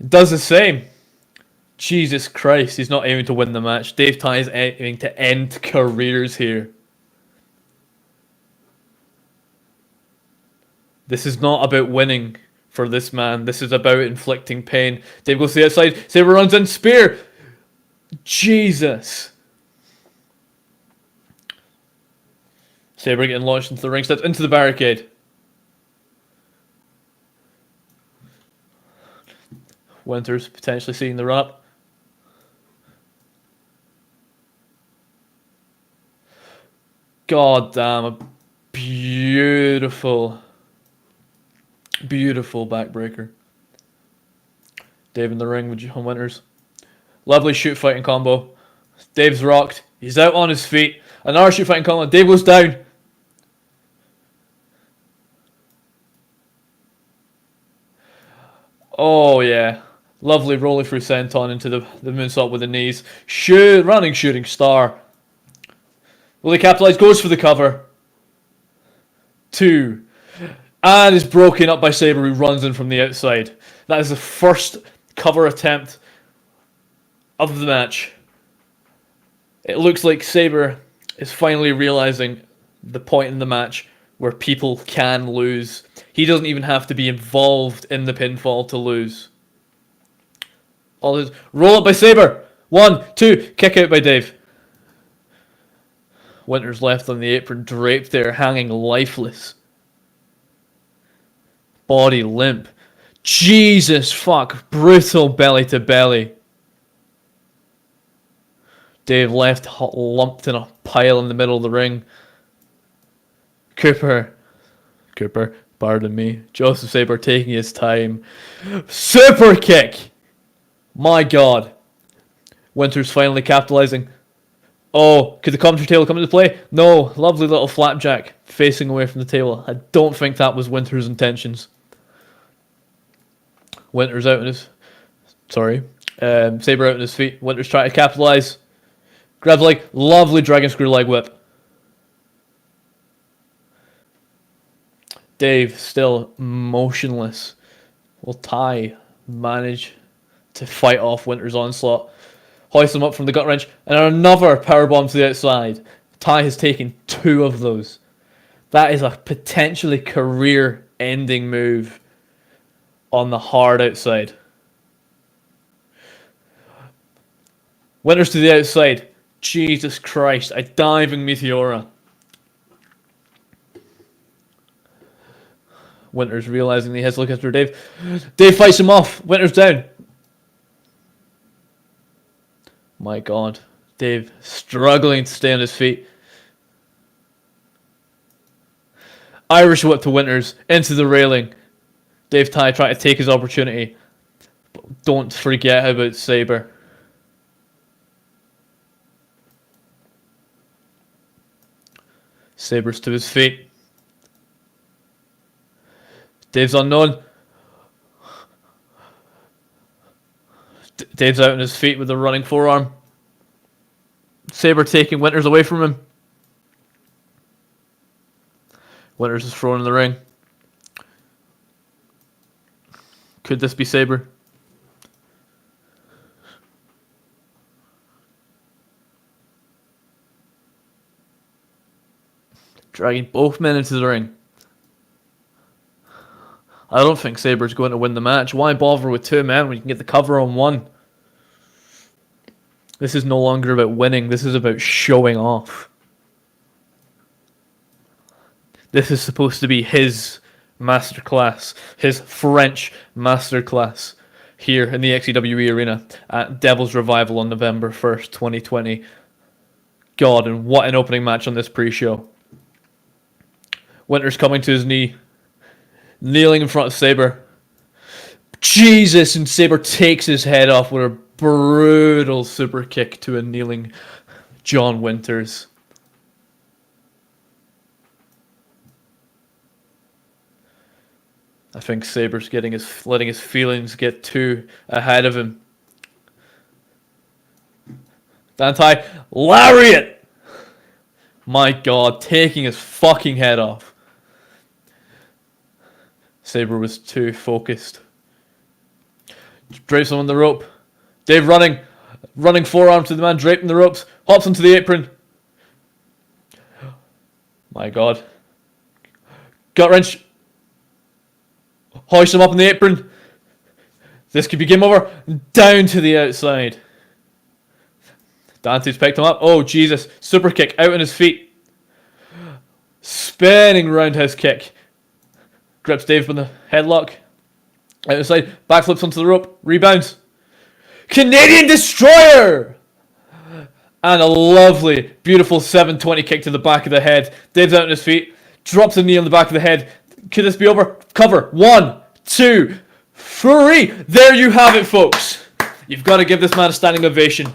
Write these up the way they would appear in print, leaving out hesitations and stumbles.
Does the same. Jesus Christ, he's not aiming to win the match. Dave Ty is aiming to end careers here. This is not about winning for this man. This is about inflicting pain. Dave goes to the outside. Sabre runs in. Spear. Jesus. Sabre getting launched into the ring. Steps into the barricade. Winters potentially seeing the run up. God damn, a beautiful backbreaker. Dave in the ring with John Winters. Lovely shoot fighting combo. Dave's rocked. He's out on his feet. Another shoot fighting combo. Dave goes down. Oh yeah. Lovely rolling through senton into the moonsault with the knees. Running shooting star. Will he capitalize? Goes for the cover. 2. And is broken up by Sabre, who runs in from the outside. That is the first cover attempt of the match. It looks like Sabre is finally realizing the point in the match where people can lose. He doesn't even have to be involved in the pinfall to lose. All his roll up by Sabre. 1, 2, kick out by Dave. Winters left on the apron, draped there, hanging lifeless. Body limp. Jesus fuck. Brutal belly to belly. Dave left lumped in a pile in the middle of the ring. Cooper, pardon me. Joseph Sabre taking his time. Super kick! My God. Winters finally capitalizing. Oh, could the commentary table come into play? No, lovely little flapjack facing away from the table. I don't think that was Winters' intentions. Winters out on his... Sorry. Sabre out on his feet. Winters trying to capitalize. Grabs leg. Lovely dragon screw leg whip. Dave still motionless. Will Ty manage to fight off Winters' onslaught? Hoist him up from the gut wrench, and another powerbomb to the outside. Ty has taken 2 of those. That is a potentially career-ending move on the hard outside. Winters to the outside. Jesus Christ, a diving Meteora. Winters realizing he has to look after Dave. Dave fights him off. Winters down. My God. Dave struggling to stay on his feet. Irish whip to Winters into the railing. Dave Ty trying to take his opportunity. But don't forget about Sabre. Sabre's to his feet. Dave's unknown. Dave's out on his feet with a running forearm. Sabre taking Winters away from him. Winters is thrown in the ring. Could this be Sabre? Dragging both men into the ring. I don't think Sabre's going to win the match. Why bother with 2 men when you can get the cover on 1? This is no longer about winning. This is about showing off. This is supposed to be his masterclass. His French masterclass. Here in the XCWE arena at Devil's Revival on November 1st, 2020. God, and what an opening match on this pre-show. Winters coming to his knee. Kneeling in front of Sabre. Jesus, and Sabre takes his head off with a brutal super kick to a kneeling John Winters. I think Sabre's letting his feelings get too ahead of him. Dante, lariat! My God, taking his fucking head off. Sabre was too focused. Drapes him on the rope. Dave running forearm to the man draped in the ropes. Hops onto the apron. My God. Gut wrench. Hoist him up on the apron. This could be game over. Down to the outside. Dante's picked him up. Oh, Jesus. Super kick out on his feet. Spinning roundhouse kick. Grips Dave on the headlock. Outside. Backflips onto the rope. Rebounds. Canadian Destroyer! And a lovely, beautiful 720 kick to the back of the head. Dave's out on his feet. Drops a knee on the back of the head. Could this be over? Cover. 1, 2, 3. There you have it, folks. You've got to give this man a standing ovation.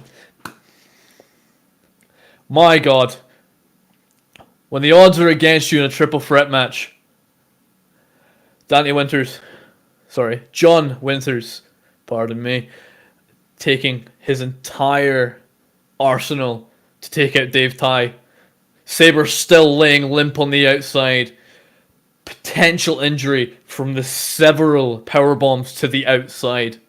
My God. When the odds are against you in a triple threat match, John Winters, pardon me, taking his entire arsenal to take out Dave Ty. Sabre still laying limp on the outside. Potential injury from the several power bombs to the outside.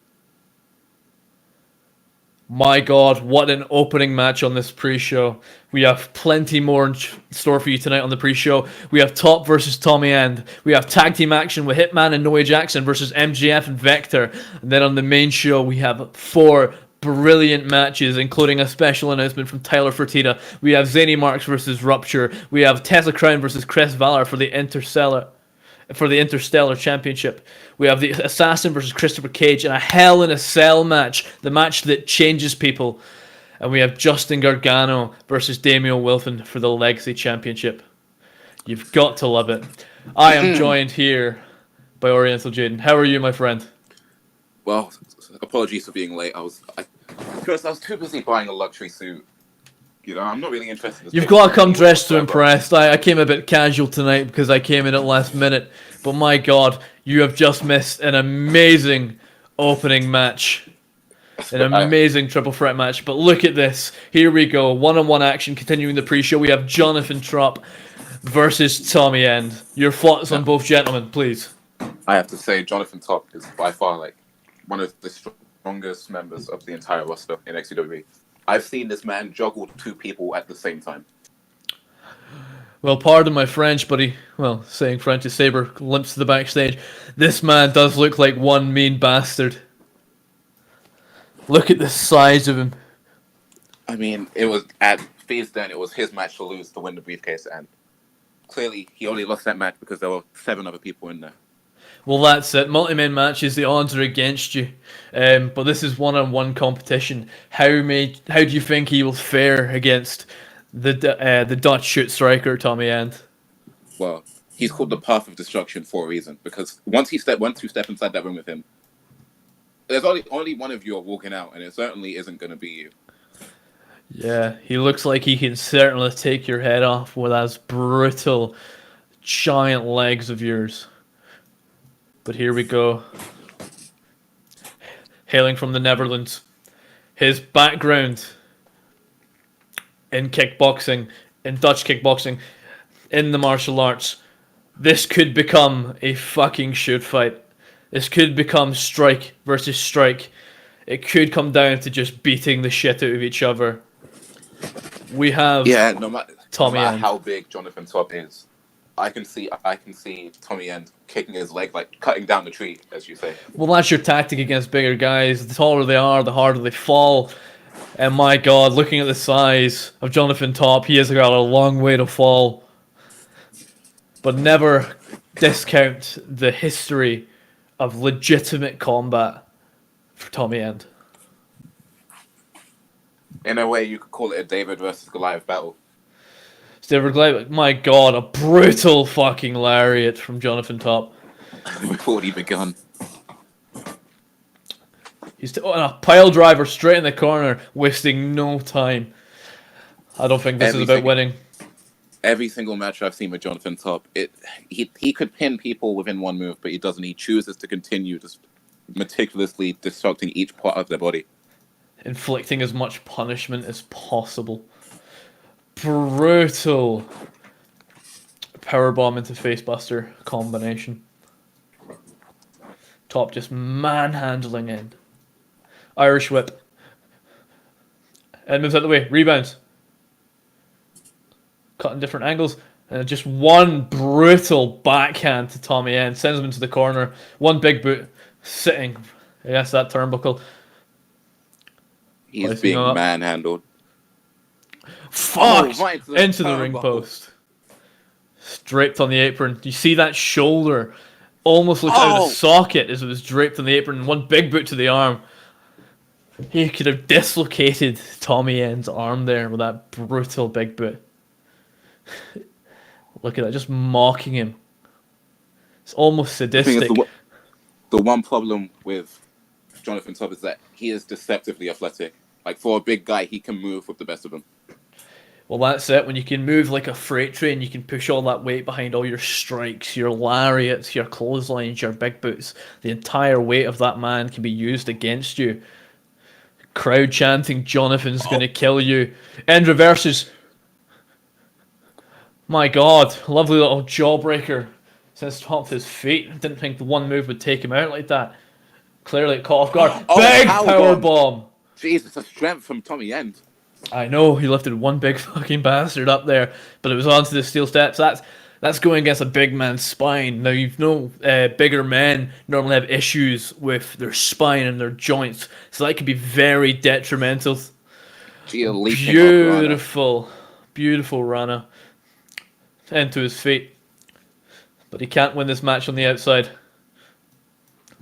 My God, what an opening match on this pre-show. We have plenty more in store for you tonight on the pre-show. We have Top versus Tommy End. We have tag team action with Hitman and Noe Jackson versus MJF and Vector. And then on the main show, we have 4 brilliant matches, including a special announcement from Tyler Fertitta. We have Zany Marks versus Rupture. We have Tessa Crown versus Chris Valor for the Interstellar Championship. We have the Assassin versus Christopher Cage in a Hell in a Cell match, the match that changes people. And we have Justin Gargano versus Damian Wilson for the Legacy Championship. You've got to love it. I am joined here by Oriental Jaden. How are you, my friend? Well, apologies for being late. I was too busy buying a luxury suit. You know, I'm not really interested in this. You've got to come dressed to impress. I came a bit casual tonight because I came in at last minute. But my God, you have just missed an amazing opening match. An amazing triple threat match. But look at this. Here we go. One-on-one action continuing the pre-show. We have Jonathan Trop versus Tommy End. Your thoughts on both gentlemen, please. I have to say, Jonathan Trop is by far like one of the strongest members of the entire roster in XCWE. I've seen this man juggle 2 people at the same time. Well, pardon my French, but saying French is Sabre limps to the backstage. This man does look like one mean bastard. Look at the size of him. I mean, it was at phase then, it was his match to lose to win the briefcase, and clearly he only lost that match because there were 7 other people in there. Well, that's it. Multi-man matches, the odds are against you. But this is one-on-one competition. How do you think he will fare against the Dutch shoot striker, Tommy End? Well, he's called the Path of Destruction for a reason, because once you step inside that room with him, there's only one of you are walking out, and it certainly isn't going to be you. Yeah, he looks like he can certainly take your head off with those brutal, giant legs of yours. But here we go. Hailing from the Netherlands. His background in kickboxing, in Dutch kickboxing, in the martial arts. This could become a fucking shoot fight. This could become strike versus strike. It could come down to just beating the shit out of each other. We have no Tommy matter End. how big Jonathan Top is, I can see Tommy End kicking his leg, like cutting down the tree, as you say. Well, that's your tactic against bigger guys. The taller they are, the harder they fall. And my God, looking at the size of Jonathan Top, he has got a long way to fall. But never discount the history of legitimate combat for Tommy End. In a way, you could call it a David versus Goliath battle. David Goliath, my God, a brutal fucking lariat from Jonathan Top. We've already begun. He's on a pile driver straight in the corner, wasting no time. I don't think this is about winning. Every single match I've seen with Jonathan Top, he could pin people within one move, but he doesn't. He chooses to continue just meticulously destructing each part of their body. Inflicting as much punishment as possible. Brutal powerbomb into facebuster combination. Top just manhandling End. Irish whip. And moves out the way. Rebounds. Cutting different angles. And just one brutal backhand to Tommy End. Sends him into the corner. One big boot. Sitting against that turnbuckle. He's being manhandled. Fuck! Into the ring post. Draped on the apron. You see that shoulder almost looked out of the socket as it was draped on the apron. One big boot to the arm. He could have dislocated Tommy End's arm there with that brutal big boot. Look at that, just mocking him. It's almost sadistic. The one problem with Jonathan Top is that he is deceptively athletic. Like, for a big guy, he can move with the best of them. Well, that's it. When you can move like a freight train, you can push all that weight behind all your strikes, your lariats, your clotheslines, your big boots. The entire weight of that man can be used against you. Crowd chanting, Jonathan's going to kill you. End reverses. My God, lovely little jawbreaker. Since top to his feet. Didn't think the one move would take him out like that. Clearly it caught off guard. Big power bomb. Jesus, a strength from Tommy End. I know, he lifted one big fucking bastard up there, but it was onto the steel steps. That's going against a big man's spine. Now, bigger men normally have issues with their spine and their joints, so that could be very detrimental. Beautiful, beautiful Rana. Into his feet. But he can't win this match on the outside.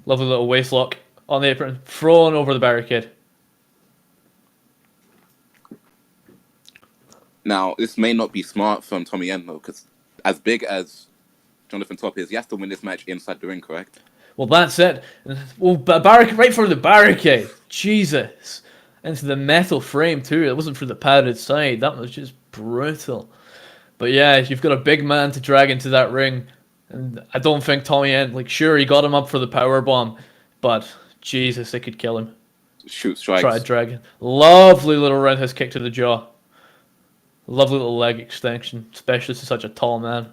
Lovely little waist lock on the apron, thrown over the barricade. Now, this may not be smart from Tommy End, though, because as big as Jonathan Top is, he has to win this match inside the ring, correct? Well, that's it. Well, right for the barricade. Jesus. Into the metal frame, too. It wasn't for the padded side. That was just brutal. But yeah, you've got a big man to drag into that ring. And I don't think Tommy End, sure, he got him up for the power bomb, but Jesus, it could kill him. Shoot strikes. Try to drag him. Lovely little roundhouse kick to the jaw. Lovely little leg extension, especially to such a tall man.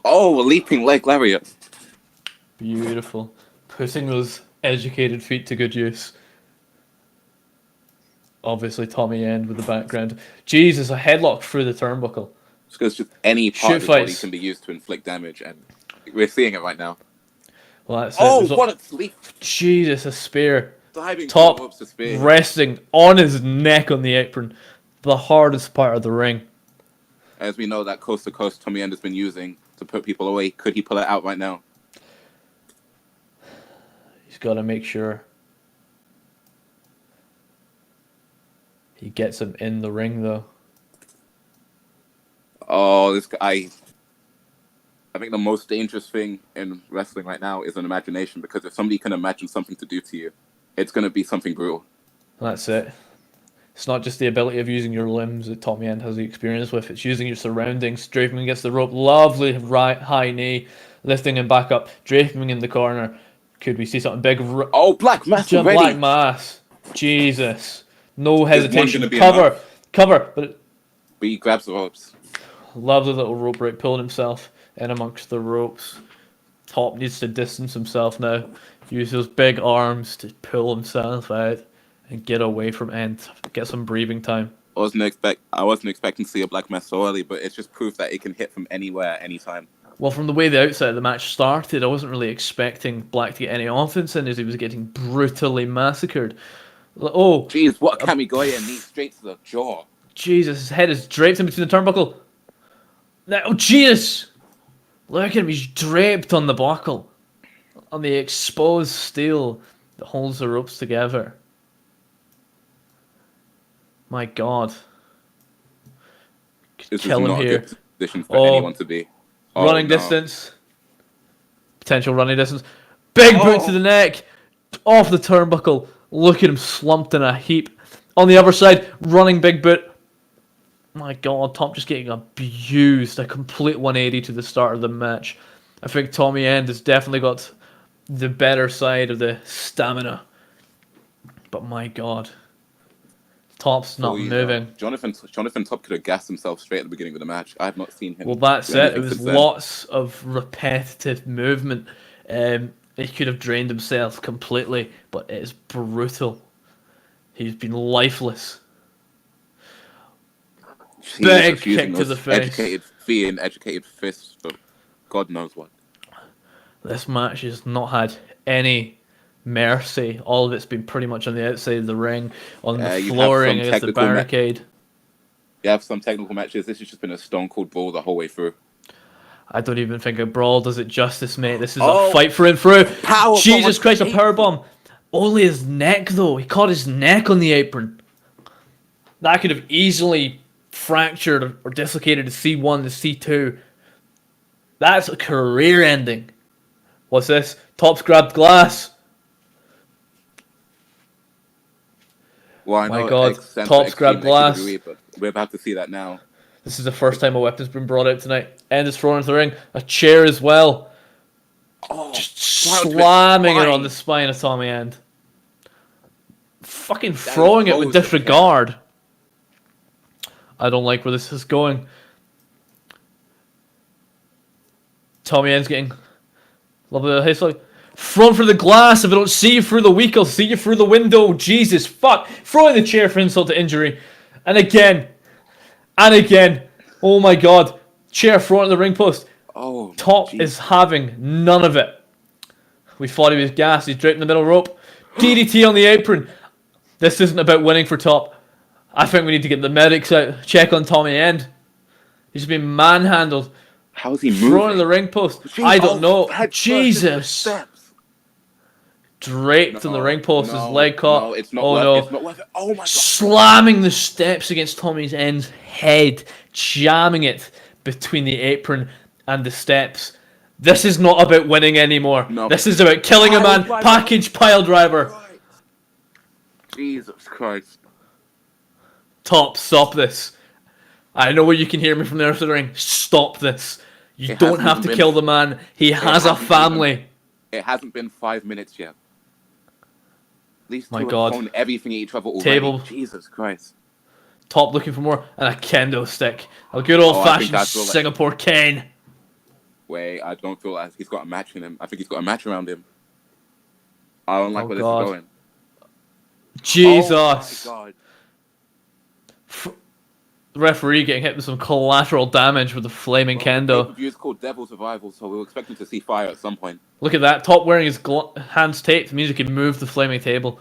Oh, a leaping leg lariat. Beautiful. Putting those educated feet to good use. Obviously, Tommy End with the background. Jesus, a headlock through the turnbuckle. Because just any part of the body can be used to inflict damage, and we're seeing it right now. Well, that's it. What a sleep! Jesus, a spear. Diving Top up to spear. Resting on his neck on the apron. The hardest part of the ring. As we know, that coast to coast Tommy End has been using to put people away. Could he pull it out right now? He's got to make sure he gets him in the ring, though. Oh, this guy. I think the most dangerous thing in wrestling right now is an imagination, because if somebody can imagine something to do to you, it's going to be something brutal. That's it. It's not just the ability of using your limbs that Tommy End has the experience with. It's using your surroundings, draping against the rope. Lovely high knee, lifting him back up, draping him in the corner. Could we see something big? Black mass already. Black mass. Jesus. No hesitation. Cover. But he grabs the ropes. Lovely little rope break, pulling himself in amongst the ropes. Top needs to distance himself now. Use those big arms to pull himself out and get away from End. Get some breathing time. I wasn't expecting to see a black mass so early, but it's just proof that it can hit from anywhere, anytime. Well, from the way the outside of the match started, I wasn't really expecting Black to get any offense in, as he was getting brutally massacred. Oh, jeez, what a Kamigoya knee straight to the jaw. Jesus, his head is draped in between the turnbuckle. Oh, Jesus! Look at him, he's draped on the buckle. On the exposed steel that holds the ropes together. My God. This Kill is him not here. a good position for anyone to be. Running distance. Potential running distance. Big boot to the neck. Off the turnbuckle. Look at him slumped in a heap. On the other side, running big boot. My God, Tom just getting abused. A complete 180 to the start of the match. I think Tommy End has definitely got the better side of the stamina. But my God. Top's not moving. Jonathan Top could have gassed himself straight at the beginning of the match. I have not seen him. Well, that's it. It was lots of repetitive movement. He could have drained himself completely, but it is brutal. He's been lifeless. Big kick to the face. Educated feet and educated fists, but God knows what. This match has not had any mercy. All of it's been pretty much on the outside of the ring, on the flooring against the barricade. You have some technical matches. This has just been a stone cold brawl the whole way through. I don't even think a brawl does it justice, mate. This is a fight through and through. Jesus Christ, a powerbomb. Only his neck, though. He caught his neck on the apron. That could have easily fractured or dislocated the C1, the C2. That's a career ending. What's this? Top's grabbed glass. Well, I know my God, Top's grabbed glass. XCWE, but we're about to see that now. This is the first time a weapon's been brought out tonight. End is thrown into the ring. A chair as well. Just slamming it on the spine of Tommy End. Fucking throwing it with disregard. I don't like where this is going. Tommy End's getting a little bit of a hit. Front for the glass. If I don't see you through the week, I'll see you through the window. Jesus, fuck. Throwing the chair for insult to injury. And again. And again. Oh my God. Chair thrown at the ring post. Oh, Top is having none of it. We thought he was gassed. He's draped in the middle rope. DDT on the apron. This isn't about winning for Top. I think we need to get the medics out. Check on Tommy End. He's been manhandled. How is he moving? Thrown in the ring post. I don't know. Jesus. Draped on the ring post. His leg caught. No, it's not it's not worth it. Oh my God. Slamming the steps against Tommy's End's head. Jamming it between the apron and the steps. This is not about winning anymore. No. This is about killing a man. Package pile driver. Jesus Christ. Top, stop this. I know where you can hear me from the other ring. Stop this. You don't have to kill the man. He has a family. It hasn't been 5 minutes yet. These two have thrown everything at each other already. Table. Jesus Christ. Top looking for more. And a kendo stick. A good old-fashioned Singapore cane. Wait, I don't feel like he's got a match in him. I think he's got a match around him. I don't like where this is going. Jesus. Oh my God. The referee getting hit with some collateral damage with the flaming kendo. It's called Devil Survival, so we were expecting to see fire at some point. Look at that. Top wearing his hands taped. It means he can move the flaming table.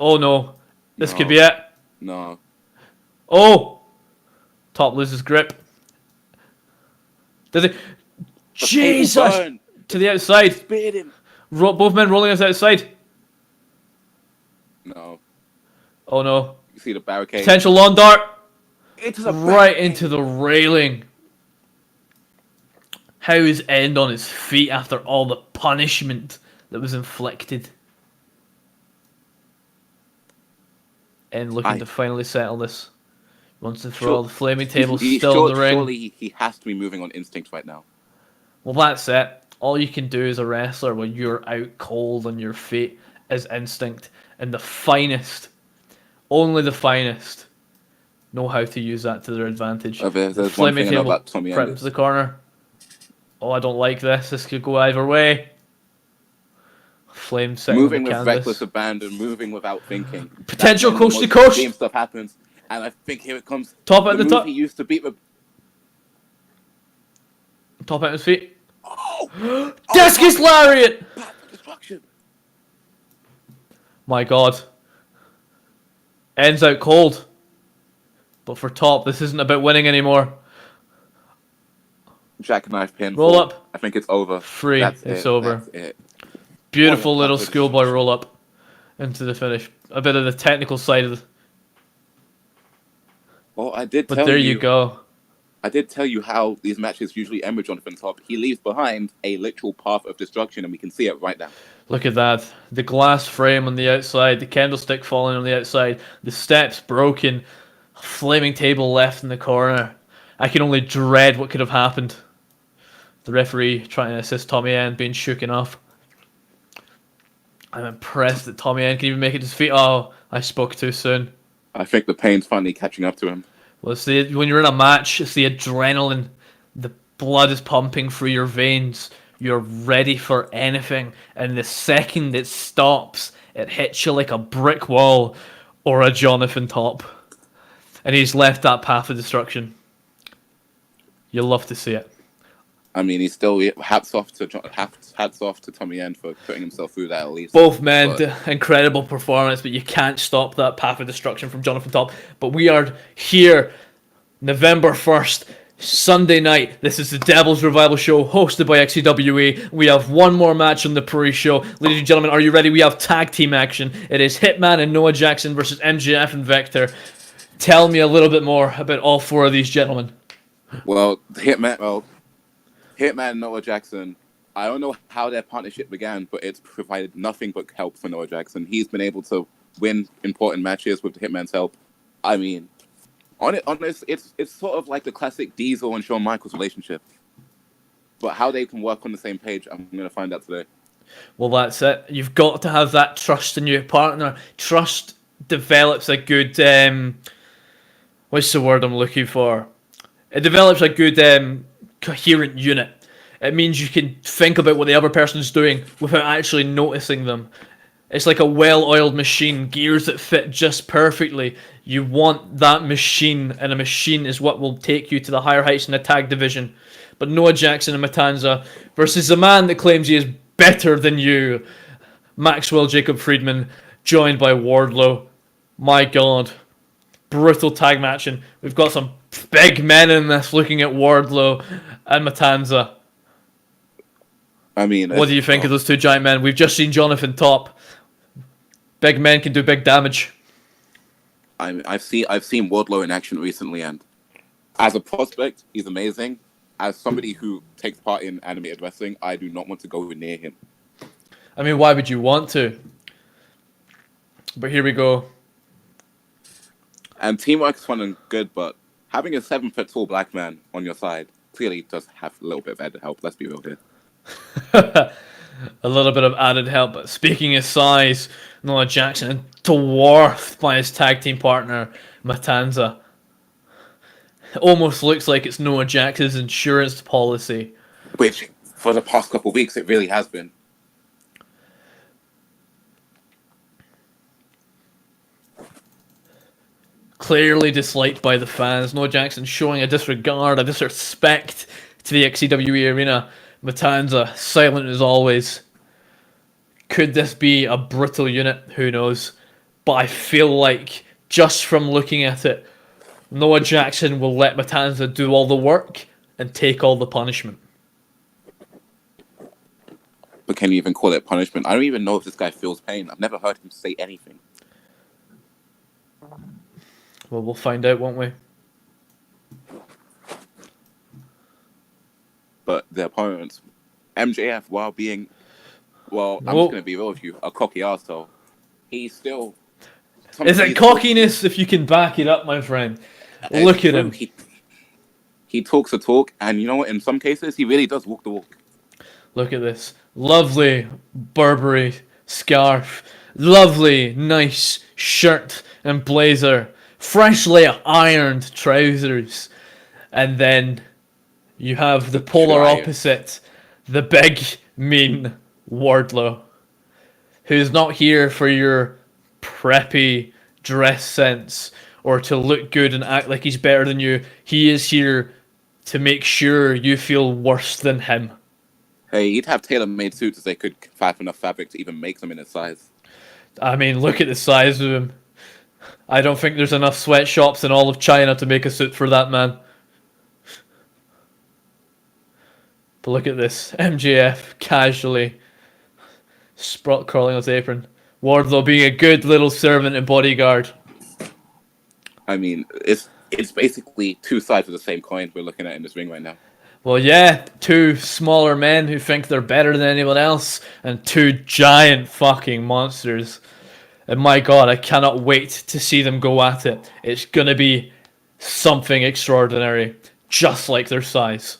Oh no. This could be it. No. Oh! Top loses grip. Does it? Jesus! To the outside. Speared him. Both men rolling us outside. No. Oh no. You see the barricade. Potential lawn dart. Right into the railing. How is End on his feet after all the punishment that was inflicted? End looking to finally settle this. Once and for all, the flaming table's still in the ring. Surely he has to be moving on instinct right now. Well, that's it. All you can do as a wrestler when you're out cold on your feet is instinct. And the finest, only the finest, know how to use that to their advantage. There's flaming table about Tommy prep to the corner. Oh, I don't like this. This could go either way. Flame setting moving with canvas. Reckless abandon, moving without thinking. Potential coast to coast. Game stuff happens, and I think here it comes. Top at the top. He used to beat the. Top at his feet. Oh! Discus lariat. Destruction. My God. Ends out cold. But for Top, this isn't about winning anymore. Jackknife pin. Roll up. I think it's over. It's over. That's it. Beautiful little schoolboy roll up into the finish. A bit of the technical side of the... Well, I did tell you. But there you go. I did tell you how these matches usually end with Jonathan Top. He leaves behind a literal path of destruction, and we can see it right now. Look at that. The glass frame on the outside, the candlestick falling on the outside, the steps broken, a flaming table left in the corner. I can only dread what could have happened. The referee trying to assist Tommy End, being shooken off. I'm impressed that Tommy End can even make it to his feet. Oh, I spoke too soon. I think the pain's finally catching up to him. Well, it's when you're in a match, it's the adrenaline. The blood is pumping through your veins You're ready for anything, and the second it stops, it hits you like a brick wall or a Jonathan Top. And he's left that path of destruction. You'll love to see it. I mean, he's still hats off to Tommy End for putting himself through that at least. Both men, incredible performance, but you can't stop that path of destruction from Jonathan Top. But we are here, November 1st, Sunday night. This is the Devil's Revival Show, hosted by XCWE. We have one more match on the pre-show. Ladies and gentlemen, are you ready? We have tag team action. It is Hitman and Noah Jackson versus MJF and Vector. Tell me a little bit more about all four of these gentlemen. Well, Hitman and Noah Jackson, I don't know how their partnership began, but it's provided nothing but help for Noah Jackson. He's been able to win important matches with Hitman's help. I mean, on this, it's sort of like the classic Diesel and Shawn Michaels relationship. But how they can work on the same page, I'm going to find out today. Well, that's it. You've got to have that trust in your partner. Trust develops a good... what's the word I'm looking for? It develops a good coherent unit. It means you can think about what the other person's doing without actually noticing them. It's like a well-oiled machine, gears that fit just perfectly. You want that machine, and a machine is what will take you to the higher heights in the tag division. But Noah Jackson and Matanza versus a man that claims he is better than you, Maxwell Jacob Friedman, joined by Wardlow. My God. Brutal tag matching. We've got some big men in this, looking at Wardlow and Matanza. I mean, what do you think of those two giant men? We've just seen Jonathan Top. Big men can do big damage. I've seen Wardlow in action recently, and as a prospect, he's amazing. As somebody who takes part in animated wrestling, I do not want to go near him. I mean, why would you want to? But here we go. And teamwork is fun and good, but having a 7-foot tall black man on your side clearly does have a little bit of added help. Let's be real here. A little bit of added help. But speaking of size, Noah Jackson dwarfed by his tag team partner, Matanza. It almost looks like it's Noah Jackson's insurance policy. Which, for the past couple of weeks, it really has been. Clearly disliked by the fans. Noah Jackson showing a disregard, a disrespect to the XCWE arena. Matanza, silent as always. Could this be a brutal unit? Who knows? But I feel like, just from looking at it, Noah Jackson will let Matanza do all the work and take all the punishment. But can you even call it punishment? I don't even know if this guy feels pain. I've never heard him say anything. Well, we'll find out, won't we? But the opponents, MJF, while being, well, I'm just going to be real with you, a cocky arsehole, he's still... Is it cockiness if you can back it up, my friend? Look at him. He talks the talk, and you know what? In some cases, he really does walk the walk. Look at this. Lovely Burberry scarf. Lovely, nice shirt and blazer. Freshly ironed trousers. And then you have the polar opposite. The big, mean Wardlow. Who's not here for your preppy dress sense or to look good and act like he's better than you. He is here to make sure you feel worse than him. Hey, he'd have tailor-made suits if they could have enough fabric to even make them in his size. I mean, look at the size of him. I don't think there's enough sweatshops in all of China to make a suit for that man. But look at this. MJF casually crawling on his apron. Wardlow being a good little servant and bodyguard. I mean, it's basically two sides of the same coin we're looking at in this ring right now. Well, yeah, two smaller men who think they're better than anyone else, and two giant fucking monsters. And my God, I cannot wait to see them go at it. It's gonna be something extraordinary, just like their size.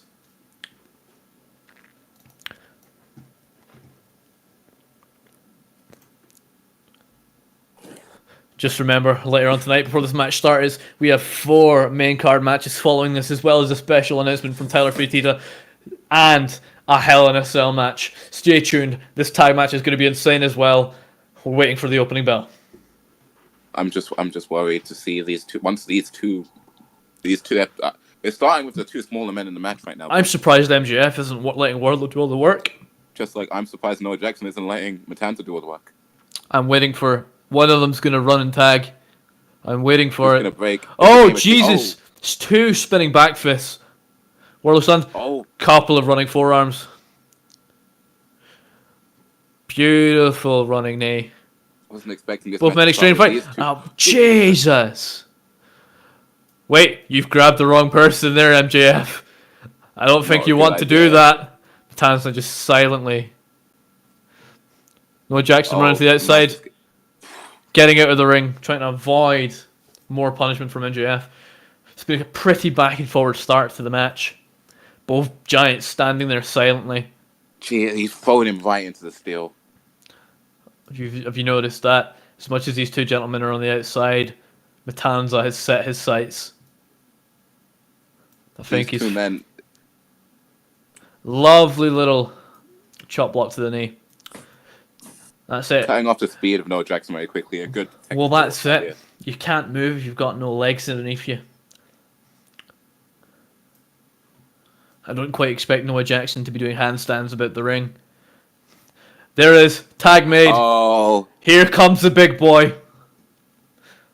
Just remember, later on tonight, before this match starts, we have 4 main card matches following this, as well as a special announcement from Tyler Fertitta and a Hell in a Cell match. Stay tuned. This tag match is going to be insane as well. We're waiting for the opening bell. I'm just worried to see these two. Once these two, they're starting with the two smaller men in the match right now. I'm surprised MJF isn't letting Wardlow do all the work. Just like I'm surprised Noah Jackson isn't letting Matanza do all the work. I'm waiting for one of them's going to run and tag. I'm waiting for He's it. gonna break. Oh, Jesus! It's two spinning back fists. Wardlow stands. Oh. Couple of running forearms. Beautiful running knee. Wasn't expecting this. Both men exchanging fight. Oh, Jesus! Wait, you've grabbed the wrong person there, MJF. I don't think you want to do that. Matanza just silently. Noah Jackson running to the outside. Getting out of the ring, trying to avoid more punishment from MJF. It's been a pretty back and forward start to the match. Both giants standing there silently. Gee, he's throwing him right into the steel. Have you noticed that? As much as these two gentlemen are on the outside, Matanza has set his sights. I think These two men. Lovely little chop block to the knee. That's it. Cutting off the speed of Noah Jackson very quickly. A good. Well, that's it. You can't move if you've got no legs underneath you. I don't quite expect Noah Jackson to be doing handstands about the ring. There it is. Tag made. Oh. Here comes the big boy.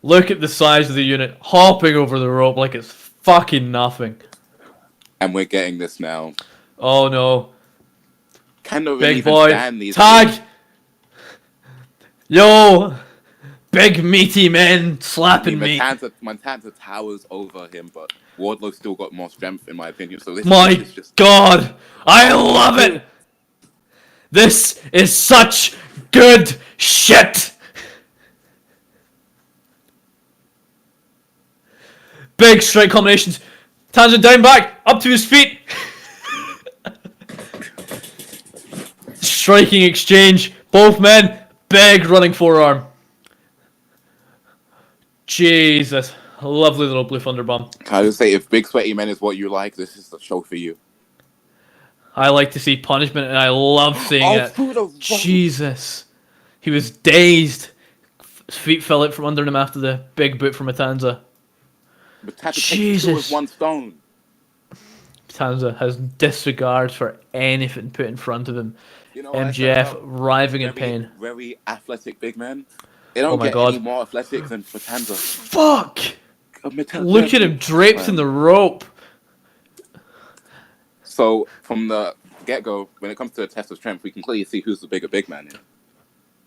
Look at the size of the unit. Hopping over the rope like it's fucking nothing. And we're getting this now. Oh no. Kind of Big even boy. stand these Tag! things. Yo! Big meaty men slapping me. Matanza towers over him, but Wardlow's still got more strength, in my opinion. So this My is just... God! I love it! This is such good shit! Big strike combinations. Tangent down back, up to his feet. Striking exchange. Both men, big running forearm. Jesus. Lovely little blue thunder bomb. I would say if Big Sweaty Men is what you like, this is the show for you. I like to see punishment and I love seeing it. Jesus. He was dazed. His feet fell out from under him after the big boot from Matanza. Matanza takes two with one stone. Matanza has disregard for anything put in front of him. You know, MJF writhing in pain. Very athletic big men. They don't get any more athletic than Matanza. Fuck! Look at him draped in the rope. So, from the get-go, when it comes to a test of strength, we can clearly see who's the bigger big man here.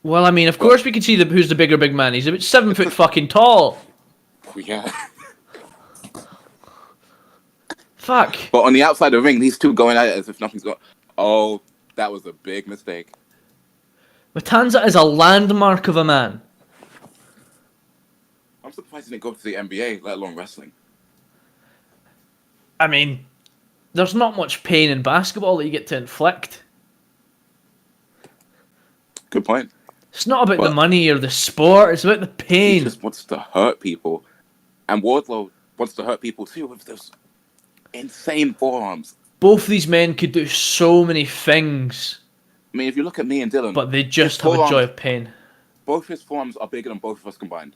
Well, I mean, of course we can see who's the bigger big man. He's about 7 foot fucking tall. Yeah. Fuck. But on the outside of the ring, these two going at it as if nothing's going... Oh, that was a big mistake. Matanza is a landmark of a man. I'm surprised he didn't go to the NBA, let alone wrestling. I mean, there's not much pain in basketball that you get to inflict. Good point. It's not about the money or the sport, it's about the pain. He just wants to hurt people. And Wardlow wants to hurt people too with those insane forearms. Both these men could do so many things. I mean, if you look at me and Dylan... But they just have a joy of pain. Both his forearms are bigger than both of us combined.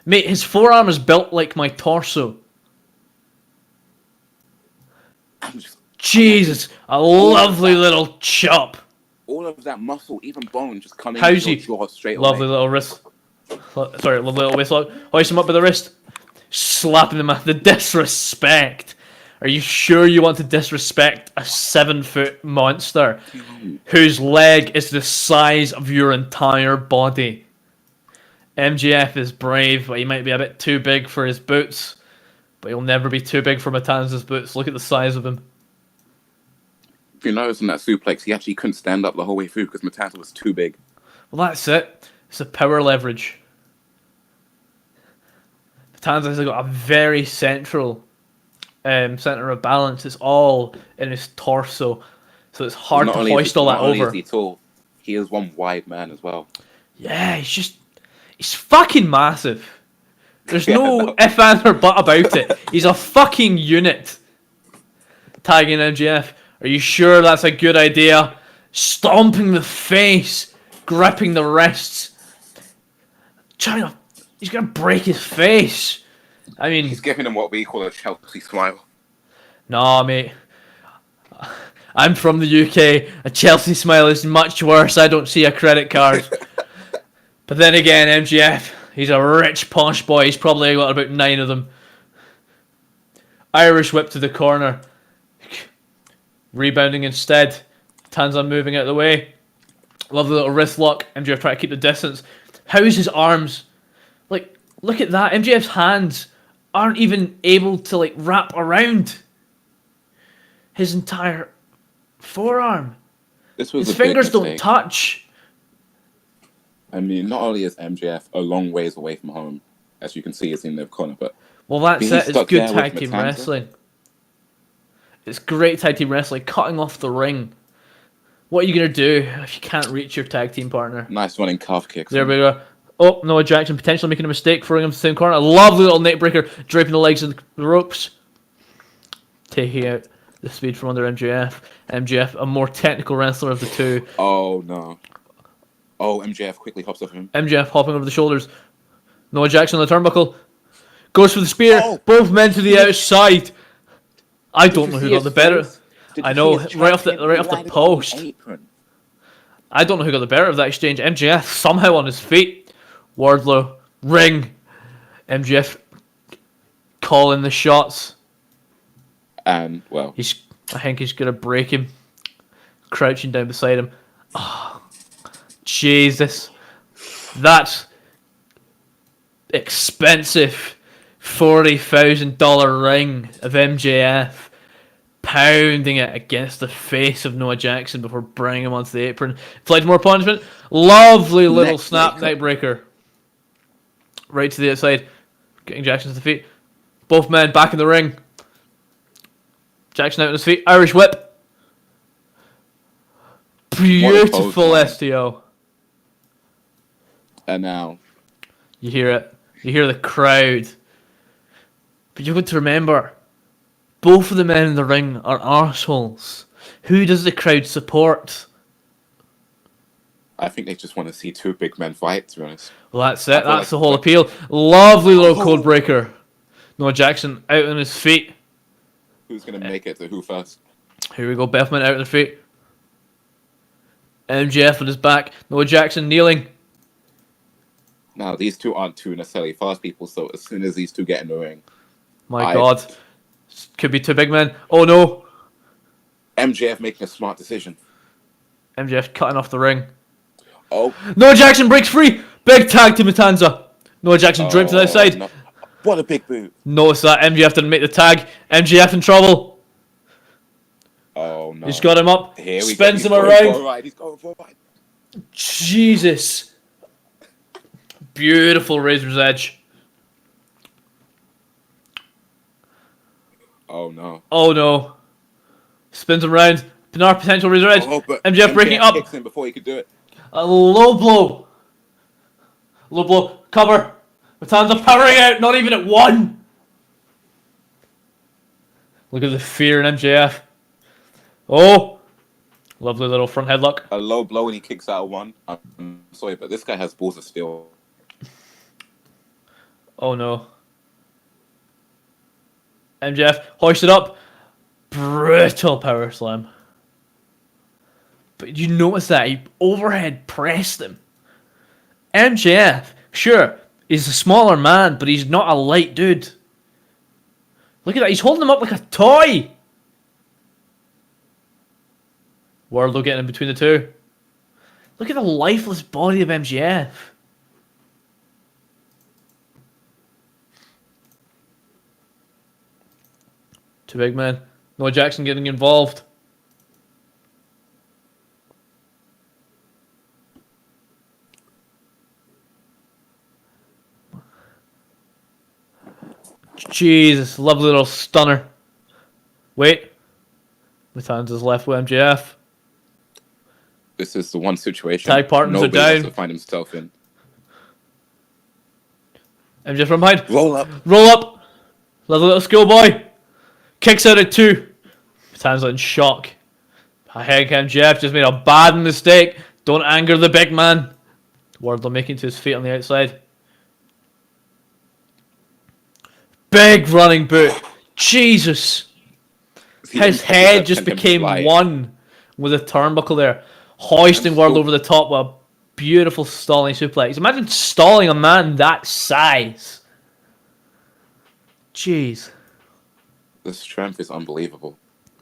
Mate, his forearm is built like my torso. Jesus, a lovely little chop. All of that muscle, even bone, just coming How's into your jaw straight away. Lovely little wrist. Sorry, lovely little waist lock. Hoist him up with the wrist. Slapping him at the disrespect. Are you sure you want to disrespect a 7 foot monster whose leg is the size of your entire body? MJF is brave, but he might be a bit too big for his boots. But he'll never be too big for Matanza's boots. Look at the size of him. If you notice in that suplex, he actually couldn't stand up the whole way through because Matanza was too big. Well, that's it. It's a power leverage. Matanza's got a very central center of balance. It's all in his torso, so it's hard to hoist all that over. Not only is he tall, he is one wide man as well. Yeah, he's fucking massive. There's no if, and, or but about it. He's a fucking unit. Tagging MJF. Are you sure that's a good idea? Stomping the face, gripping the wrists. He's gonna break his face. I mean, He's giving him what we call a Chelsea smile. nah, mate. I'm from the UK. A Chelsea smile is much worse. I don't see a credit card. But then again, MGF, he's a rich, posh boy. He's probably got about 9 of them. Irish whip to the corner. Rebounding instead. Tanza moving out of the way. Lovely little wrist lock. MJF trying to keep the distance. How is his arms? Like, look at that. MJF's hands aren't even able to, like, wrap around his entire forearm. His fingers don't touch. I mean, not only is MJF a long ways away from home, as you can see, he's in the corner, but well, that's it. It's good tag team wrestling. It's great tag team wrestling. Cutting off the ring. What are you gonna do if you can't reach your tag team partner? Nice running calf kicks. There we go. Oh, Noah Jackson potentially making a mistake, throwing him to the same corner. A lovely little neck breaker, draping the legs of the ropes, taking out the speed from under MJF. MJF, a more technical wrestler of the two. Oh no. Oh, MJF quickly hops off him. MJF hopping over the shoulders. Noah Jackson on the turnbuckle. Goes for the spear. Oh. Both men to the outside. I don't know who got the better. I know, right off the post. I don't know who got the better of that exchange. MJF somehow on his feet. Wardlow, ring. MJF calling the shots. And, well, I think he's going to break him. Crouching down beside him. Oh, Jesus. That's expensive $40,000 ring of MJF. Pounding it against the face of Noah Jackson before bringing him onto the apron. Applied more punishment. Lovely little neck breaker. Right to the outside. Getting Jackson to the feet. Both men back in the ring. Jackson out on his feet. Irish whip. Beautiful STO. And now you hear it. You hear the crowd. But you've got to remember, both of the men in the ring are arseholes. Who does the crowd support? I think they just want to see two big men fight, to be honest. Well, that's it. That's the whole appeal. Lovely little code breaker. Noah Jackson out on his feet. Who's going to make it to who first? Here we go. Bethman out on their feet. MJF on his back. Noah Jackson kneeling. Now, these two aren't two necessarily fast people, so as soon as these two get in the ring... My God. Could be two big men. Oh, no. MJF making a smart decision. MJF cutting off the ring. Oh. Noah Jackson breaks free. Big tag to Matanza. Noah Jackson draped to the outside. No. What a big boot. Notice that MJF didn't make the tag. MJF in trouble. Oh, no. He's got him up. Here we spins go. him around. He's going for a ride. Jesus. Beautiful Razor's Edge. Oh, no. Oh, no. Spins him around. Pinar potential Razor Edge. Oh, but MJF breaking up. Kicks him before he could do it. A low blow. Low blow. Cover. Matanza powering out. Not even at 1. Look at the fear in MJF. Oh. Lovely little front headlock. A low blow and he kicks out 1. I'm sorry, but this guy has balls of steel. Oh, no. MJF hoisted up. Brutal power slam. But you notice that he overhead pressed him. MJF, sure, he's a smaller man, but he's not a light dude. Look at that, he's holding him up like a toy. Wardlow getting in between the two. Look at the lifeless body of MJF. Two big men. Noah Jackson getting involved. Jesus, lovely little stunner. Wait. Matanza's left with MJF. This is the one situation tag partners are down. Wants to find himself in. MJF from behind. Roll up. Roll up. Lovely little schoolboy. Kicks out at 2. Matanza in shock. I think MJF just made a bad mistake. Don't anger the big man. Wardlow making to his feet on the outside. Big running boot. Jesus. His head just became one with a turnbuckle there. Hoisting Wardlow over the top with a beautiful stalling suplex. Imagine stalling a man that size. Jeez. The strength is unbelievable.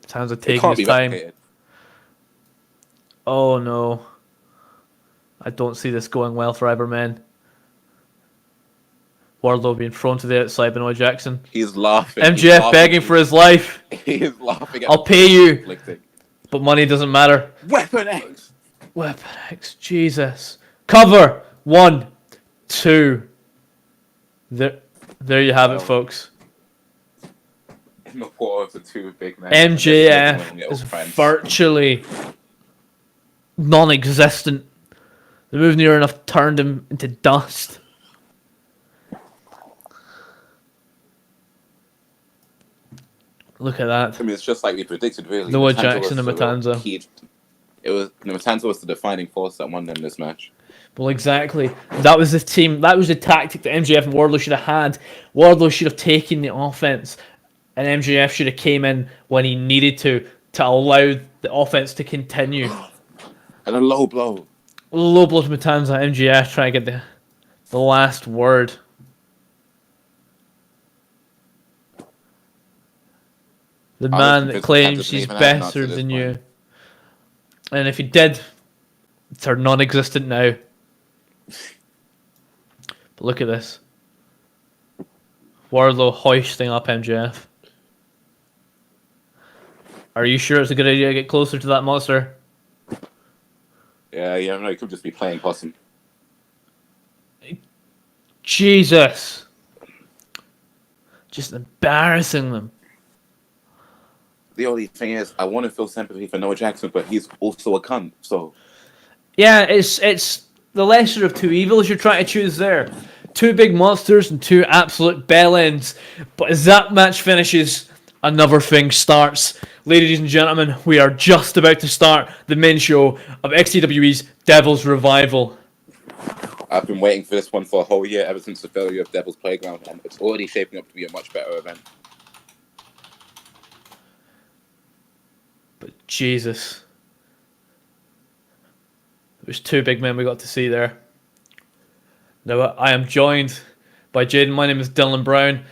Times of taking his time. Replicated. Oh no. I don't see this going well for either man. Wardlow being thrown to the outside by Noah Jackson. He's laughing. MJF begging for his life. He's laughing at I'll pay you. But money doesn't matter. Weapon X. Weapon X. Jesus. Cover. 1, 2. There you have it, folks. In the quarter of the two big men. MJF is virtually non-existent. The move near enough turned him into dust. Look at that. I mean, it's just like we predicted, really. Noah Jackson and Matanza. Matanza was the defining force that won them this match. Well, exactly. That was the team. That was the tactic that MJF and Wardlow should have had. Wardlow should have taken the offense, and MJF should have came in when he needed to allow the offense to continue. And a low blow. Low blow to Matanza. MJF trying to get the last word. The man that claims he's better than you. And if he did, they're non-existent now. But look at this. Wardlow hoisting up MJF. Are you sure it's a good idea to get closer to that monster? Yeah, no, he could just be playing possum. Jesus. Just embarrassing them. The only thing is, I want to feel sympathy for Noah Jackson, but he's also a cunt, so... Yeah, it's the lesser of two evils you're trying to choose there. Two big monsters and two absolute bellends. But as that match finishes, another thing starts. Ladies and gentlemen, we are just about to start the main show of XCWE's Devil's Revival. I've been waiting for this one for a whole year, ever since the failure of Devil's Playground, and it's already shaping up to be a much better event. But Jesus. There's two big men we got to see there. Now, I am joined by Jaden. My name is Dylan Brown.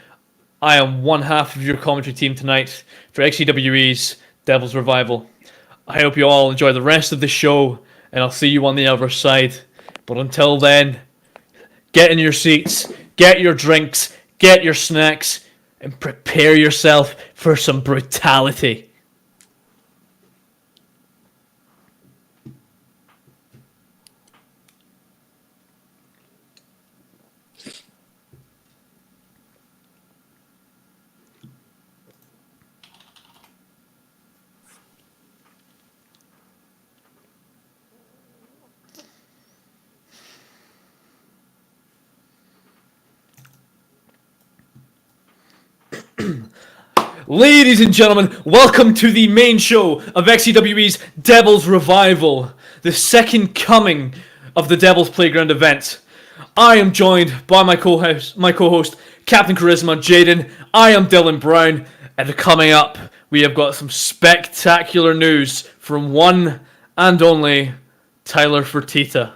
I am one half of your commentary team tonight for XCWE's Devil's Revival. I hope you all enjoy the rest of the show, and I'll see you on the other side. But until then, get in your seats, get your drinks, get your snacks, and prepare yourself for some brutality. Ladies and gentlemen, welcome to the main show of XCWE's Devil's Revival, the second coming of the Devil's Playground event. I am joined by my co-host, Captain Charisma, Jaden. I am Dylan Brown, and coming up, we have got some spectacular news from one and only Tyler Fertitta.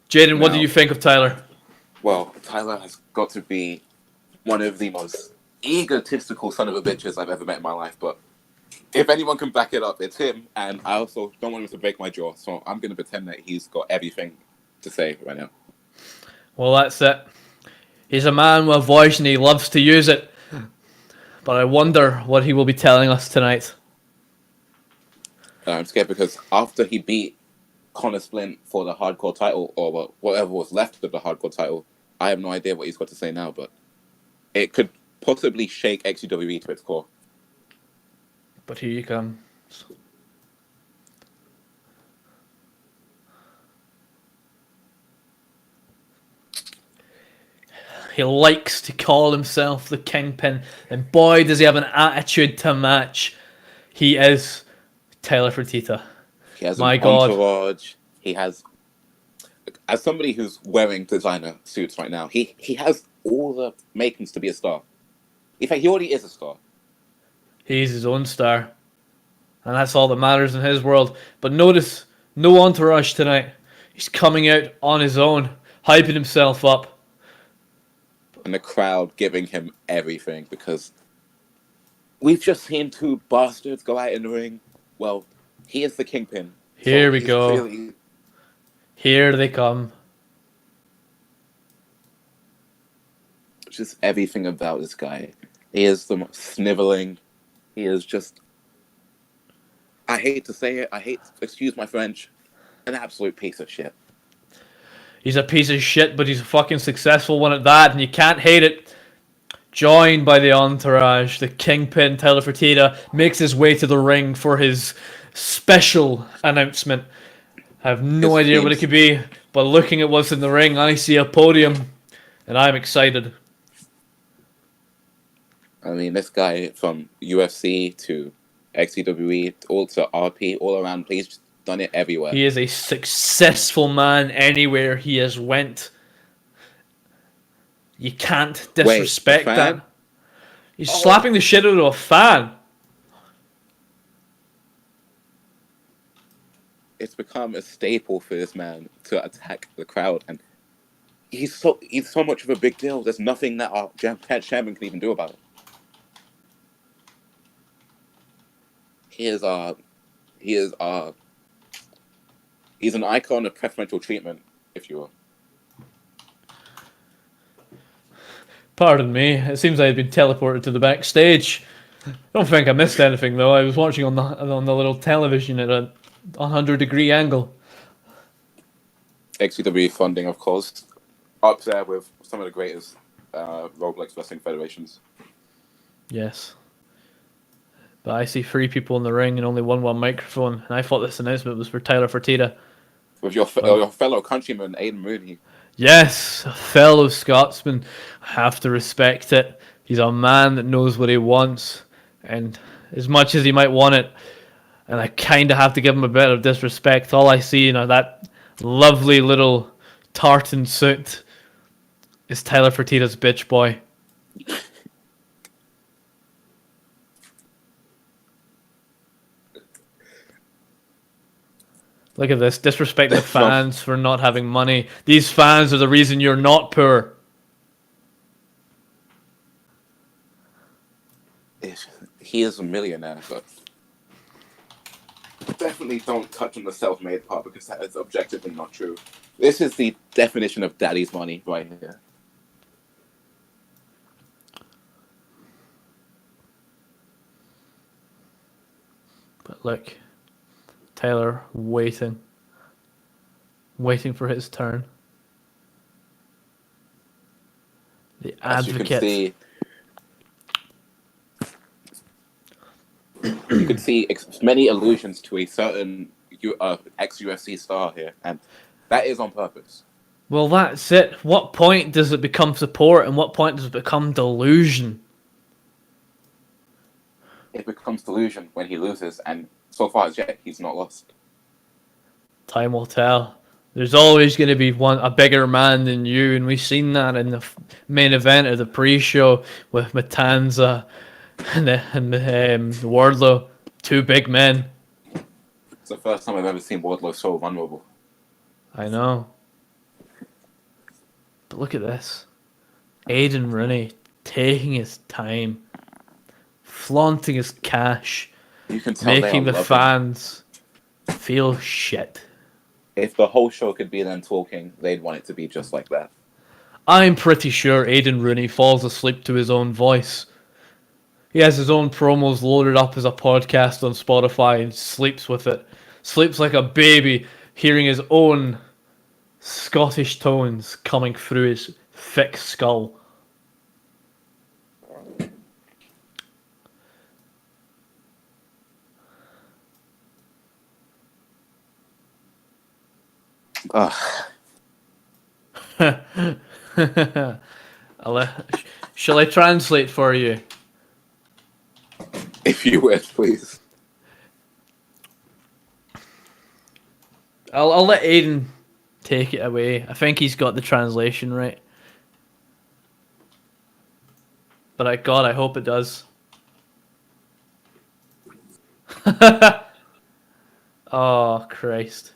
Jaden, what do you think of Tyler? Well, Tyler has got to be one of the most egotistical son of a bitches I've ever met in my life, but if anyone can back it up, it's him, and I also don't want him to break my jaw, so I'm going to pretend that he's got everything to say right now. Well, that's it. He's a man with a voice and he loves to use it, but I wonder what he will be telling us tonight. I'm scared because after he beat Connor Splint for the hardcore title, or whatever was left of the hardcore title, I have no idea what he's got to say now, but it could possibly shake XCWE to its core. But here he comes. He likes to call himself the Kingpin, and boy does he have an attitude to match. He is Taylor Fertitta. He has My an God. entourage. He has, as somebody who's wearing designer suits right now, he has all the makings to be a star. In fact, he already is a star. He's his own star. And that's all that matters in his world. But notice, no entourage tonight. He's coming out on his own, hyping himself up. And the crowd giving him everything because we've just seen two bastards go out in the ring. Well, he is the kingpin. Here so we he's go. Clearly... Here they come. Just everything about this guy. He is the most sniveling. He is just... I hate to say it. Excuse my French. An absolute piece of shit. He's a piece of shit, but he's a fucking successful one at that, and you can't hate it. Joined by the entourage, the kingpin Taylor Fertitta makes his way to the ring for his special announcement. I have no idea what it could be, but looking at what's in the ring, I see a podium, and I'm excited. I mean, this guy from UFC to XCWE, all to RP, all around, he's done it everywhere. He is a successful man anywhere he has went. You can't disrespect that. He's slapping the shit out of a fan. It's become a staple for this man to attack the crowd, and he's so much of a big deal. There's nothing that our chairman can even do about it. He's an icon of preferential treatment, if you will. Pardon me, it seems I had been teleported to the backstage. I don't think I missed anything though. I was watching on the little television at a 100-degree angle. XCWE funding, of course, up there with some of the greatest Roblox wrestling federations. Yes. But I see 3 people in the ring and only one microphone, and I thought this announcement was for Taylor Fertitta. With your fellow countryman, Aidan Rooney. Yes, a fellow Scotsman. I have to respect it. He's a man that knows what he wants, and as much as he might want it, and I kind of have to give him a bit of disrespect. All I see, that lovely little tartan suit is Taylor Fertitta's bitch boy. Look at this, disrespect the fans for not having money. These fans are the reason you're not poor. He is a millionaire, but definitely don't touch on the self-made part because that is objectively not true. This is the definition of daddy's money right here. But look, Taylor waiting for his turn. The advocate. You can see many allusions to a certain ex-UFC star here, and that is on purpose. Well, that's it. What point does it become support, and what point does it become delusion? It becomes delusion when he loses, and so far as yet, he's not lost. Time will tell. There's always going to be a bigger man than you, and we've seen that in the main event of the pre-show with Matanza and Wardlow, 2 big men. It's the first time I've ever seen Wardlow so vulnerable. I know. But look at this. Aidan Rooney taking his time, flaunting his cash, you can tell making the fans feel shit. If the whole show could be them talking, they'd want it to be just like that. I'm pretty sure Aidan Rooney falls asleep to his own voice. He has his own promos loaded up as a podcast on Spotify and sleeps with it. Sleeps like a baby, hearing his own Scottish tones coming through his thick skull. Shall I translate for you? If you wish, please. I'll let Aiden take it away. I think he's got the translation right. But I hope it does. Oh, Christ.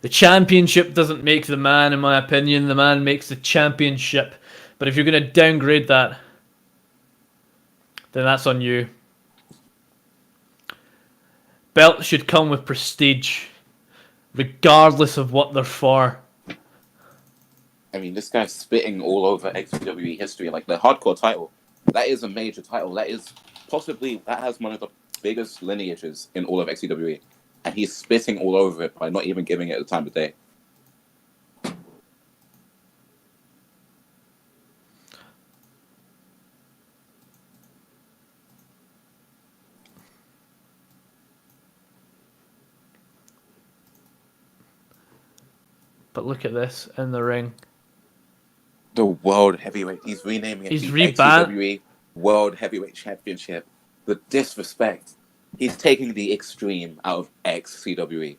The championship doesn't make the man, in my opinion. The man makes the championship. But if you're going to downgrade that, then that's on you. Belts should come with prestige, regardless of what they're for. I mean, this guy's spitting all over XCWE history. Like, the hardcore title, that is a major title. That has one of the biggest lineages in all of XCWE. And he's spitting all over it by not even giving it the time of day. But look at this in the ring. The World Heavyweight. He's renaming it He's the XCWE World Heavyweight Championship. The disrespect. He's taking the extreme out of XCWE.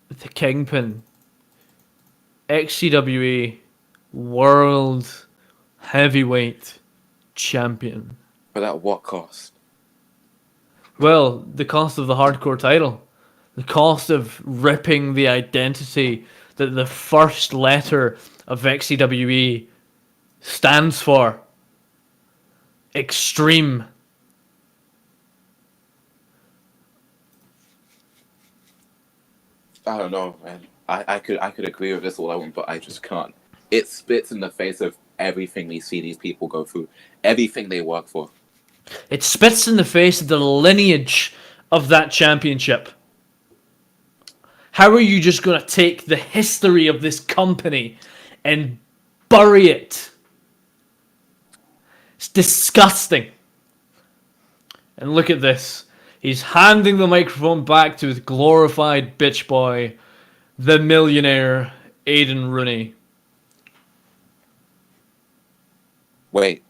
The Kingpin. XCWE World Heavyweight Champion. But at what cost? Well, the cost of the hardcore title. The cost of ripping the identity that the first letter of XCWE stands for. Extreme. I don't know, man. I could agree with this all I want, but I just can't. It spits in the face of everything we see these people go through, everything they work for. It spits in the face of the lineage of that championship. How are you just going to take the history of this company and bury it? It's disgusting. And look at this. He's handing the microphone back to his glorified bitch boy, the millionaire Aiden Rooney. Wait,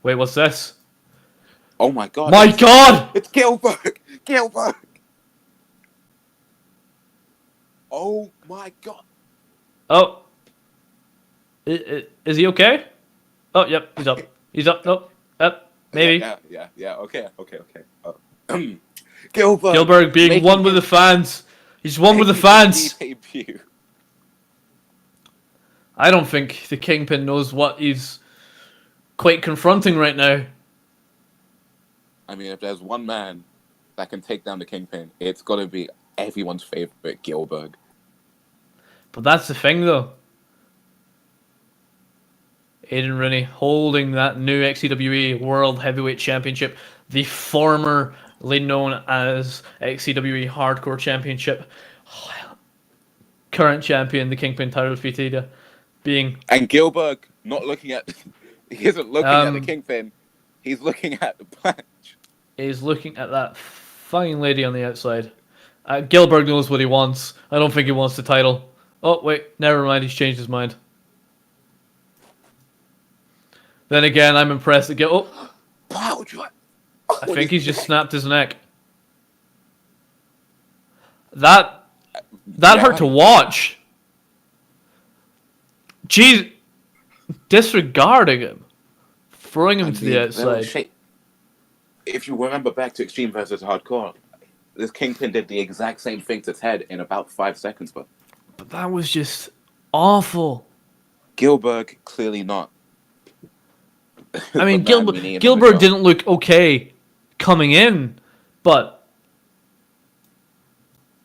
what's this? oh my god. My god! It's Gilbert! Gilbert! Oh my god. Oh. Is he okay? Oh, yep, he's up. He's up, nope. Up, maybe. Yeah, okay. Gilbert being one with the fans. He's one with the fans. Debut. I don't think the Kingpin knows what he's quite confronting right now. I mean, if there's one man that can take down the Kingpin, it's got to be everyone's favorite Gilbert. But that's the thing, though. Aiden Rooney holding that new XCWE World Heavyweight Championship, the formerly known as XCWE Hardcore Championship. Current champion, the Kingpin title defeated, being... And Gilbert not looking at... He isn't looking at the Kingpin. He's looking at the patch. He's looking at that fine lady on the outside. Gilbert knows what he wants. I don't think he wants the title. Oh, wait. Never mind. He's changed his mind. Then again, I'm impressed again. Oh, I think he's just snapped his neck. That hurt to watch. Jeez, disregarding him, throwing him to the outside. If you remember back to Extreme versus Hardcore, this Kingpin did the exact same thing to Ted in about 5 seconds, but that was just awful. Gilbert clearly not. I mean, Gilbert didn't look okay coming in, but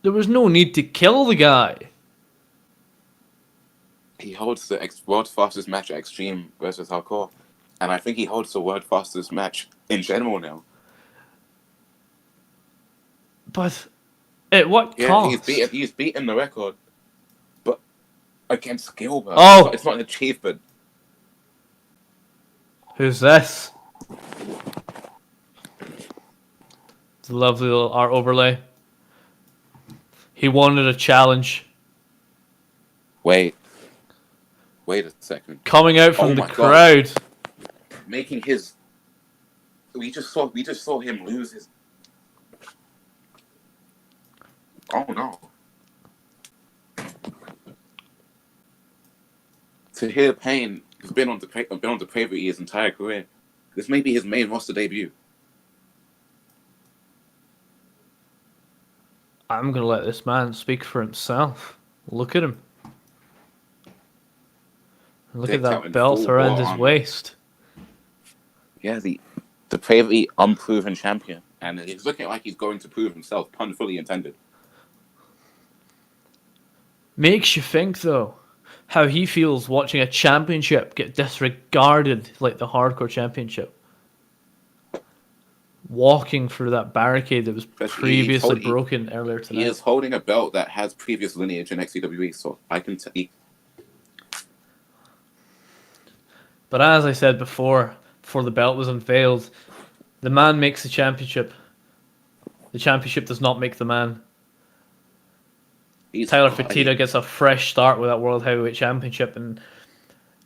there was no need to kill the guy. He holds the world's fastest match at Extreme versus Hardcore, and I think he holds the world's fastest match in general now. But at what cost? He's beaten the record, but against Gilbert, it's not an achievement. Who's this? It's a lovely little art overlay. He wanted a challenge. Wait a second. Coming out from the crowd. Making his we just saw him lose his. Oh no! To hear Payne has been on Depravity his entire career. This may be his main roster debut. I'm gonna let this man speak for himself. Look at him. Look at that belt around his waist. Yeah, the Depravity unproven champion, and he's looking like he's going to prove himself. Pun fully intended. Makes you think, though, how he feels watching a championship get disregarded like the Hardcore Championship. Walking through that barricade that was previously broken earlier tonight. He is holding a belt that has previous lineage in XCWE, so I can tell. But as I said before the belt was unveiled, the man makes the championship. The championship does not make the man. Tyler Fertitta gets a fresh start with that World Heavyweight Championship, and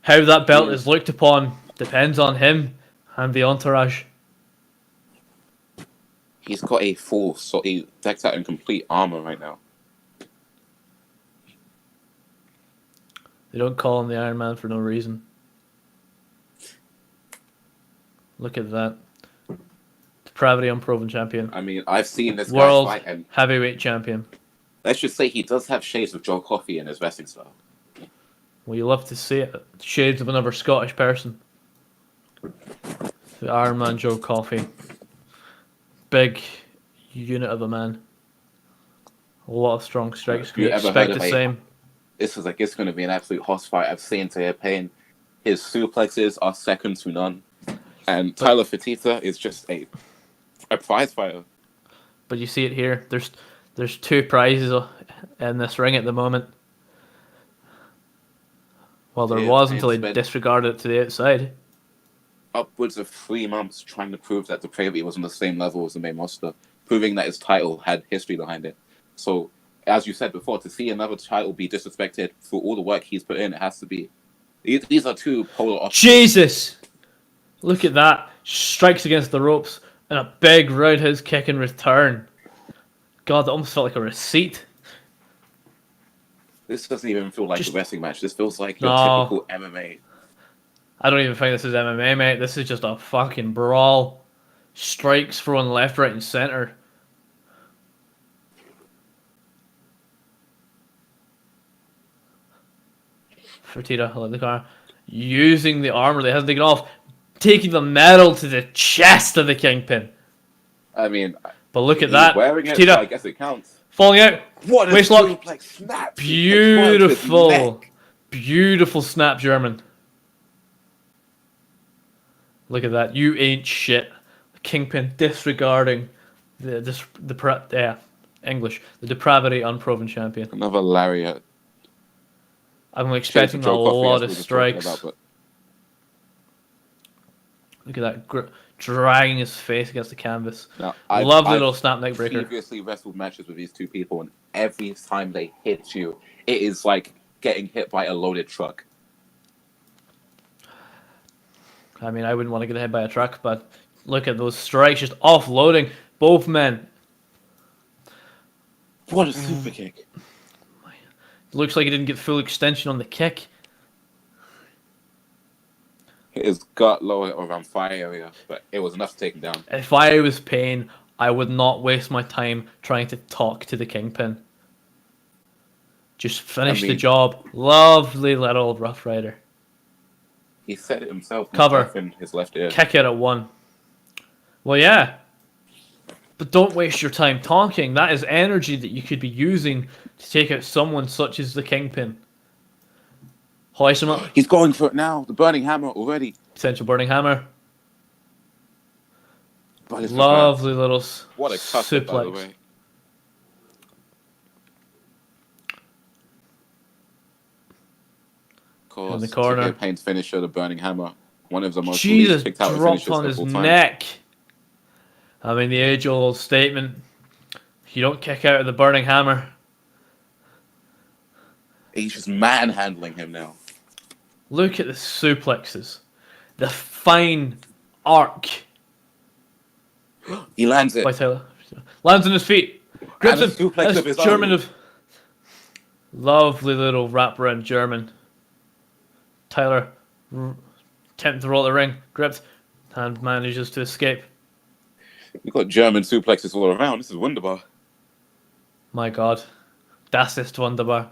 how that belt is looked upon depends on him and the entourage. He's got a full, so he decks out in complete armor right now. They don't call him the Iron Man for no reason. Look at that. Depravity Unproven Champion. I mean, I've seen this World guy fight, and Heavyweight Champion. let's just say he does have shades of Joe Coffey in his wrestling style. Well, you love to see it. Shades of another Scottish person. The Iron Man Joe Coffey. Big unit of a man. A lot of strong strikes. Can you expect the same? This is like, it's going to be an absolute hoss fight. I've seen Tahir Payne. His suplexes are second to none. And Tyler Fertitta is just a prize fighter. But you see it here. There's two prizes in this ring at the moment. Well, there was until they disregarded it to the outside. Upwards of 3 months trying to prove that Depravity was on the same level as the main roster, proving that his title had history behind it. So, as you said before, to see another title be disrespected for all the work he's put in, it has to be. These are two polar opposites. Jesus! Look at that. Strikes against the ropes and a big roundhouse kick in return. God, that almost felt like a receipt. This doesn't even feel like a wrestling match. This feels like your typical MMA. I don't even think this is MMA, mate. This is just a fucking brawl. Strikes thrown left, right, and center. Fertitta, I like the car. Using the armor that hasn't taken off. Taking the medal to the chest of the Kingpin. I mean, but look at that. Wearing it, Fertitta, so I guess it counts. Falling out. What a waistlock. Snap. Beautiful. Beautiful snap German. Look at that. You ain't shit. Kingpin disregarding English. The Depravity Unproven Champion. Another lariat. I'm expecting a lot of strikes. Look at that. Dragging his face against the canvas. Now, lovely little snap neck breaker. I've previously wrestled matches with these two people, and every time they hit you, it is like getting hit by a loaded truck. I mean, I wouldn't want to get hit by a truck, but look at those strikes just offloading both men. What a super kick. Looks like he didn't get full extension on the kick. His gut lower around thigh area, but it was enough to take him down. If I was Payne, I would not waste my time trying to talk to the Kingpin. Just finish the job. Lovely little Rough Rider. He said it himself. Cover. In his left ear. Kick it at one. Well, yeah. But don't waste your time talking. That is energy that you could be using to take out someone such as the Kingpin. Hoist him up. He's going for it now. The Burning Hammer already. Potential Burning Hammer. Lovely little what a suplex, by the way. In the corner. Payne's finisher, the Burning Hammer. One of the most picked out dropped on his neck. I mean, the age-old statement. You don't kick out of the Burning Hammer. He's just manhandling him now. Look at the suplexes. The fine arc He lands it. by Taylor. Lands on his feet. Grips And a him. suplex As of his German own. of lovely little wraparound German. Tyler attempting to roll the ring. Gripped and manages to escape. We've got German suplexes all around. This is wunderbar. My God. Das ist wunderbar.